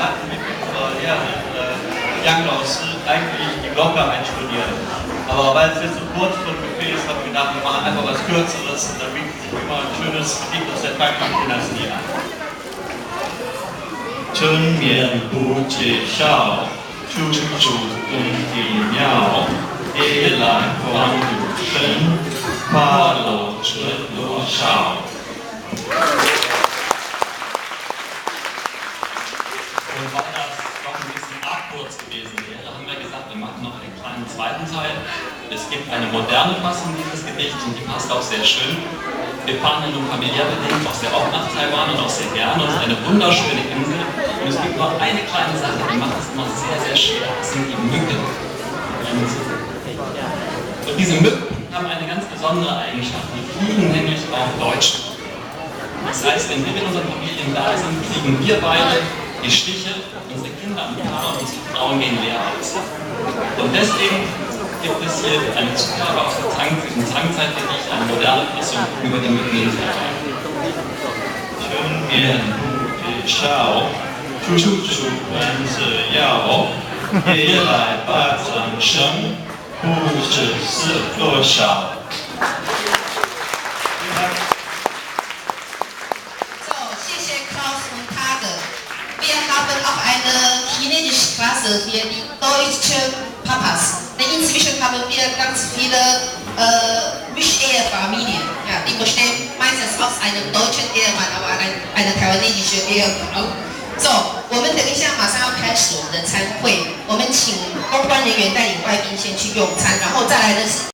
hatten mit unserer Lehrerin Yang Lao eigentlich die locker einstudiert. Aber weil es jetzt so kurz vor dem Buffet ist, haben wir gedacht, wir machen einfach was Kürzeres. Da bietet sich immer ein schönes Lied aus der Taiwan-Dynastie an. 春眠不觉晓，处处闻啼鸟。夜来风雨声，花落知多少。Und weil das doch ein bisschen arg kurz gewesen wäre, haben wir gesagt, wir machen noch einen kleinen zweiten Teil. Es gibt eine moderne Fassung dieses Gedichts und die passt auch sehr schön. Wir fahren ja nun familiär bedingt auch sehr oft nach Taiwan und auch sehr gerne. Es ist eine wunderschöne Insel. Und es gibt noch eine kleine Sache, die macht es immer sehr, sehr schwer. Das sind die Mücken. Und diese Mücken haben eine ganz besondere Eigenschaft. Die fliegen nämlich auf Deutsch. Das heißt, wenn wir mit unseren Familien da sind, kriegen wir beide die Stiche, unsere Kinder und Männer und unsere Frauen gehen leer aus. Und deswegen gibt es hier eine Zugabe aus der Zangzeitgedicht, eine moderne Fassung über die Mücken in Taiwan. 春眠不觉晓，处处闻啼鸟。夜来巴掌声，不知是多少。谢谢 Klaus und Tage. Wir haben auch eine chinesische Klasse für die deutschen Papas. Inzwischen haben wir ganz viele Mischehe-Familien. Ja, die bestehen meistens aus einem deutschen Ehemann, aber einer taiwanesischen Ehefrau. So, 我们等一下马上要开始我们的餐会，我们请公关人员带领外宾先去用餐，然后再来的是。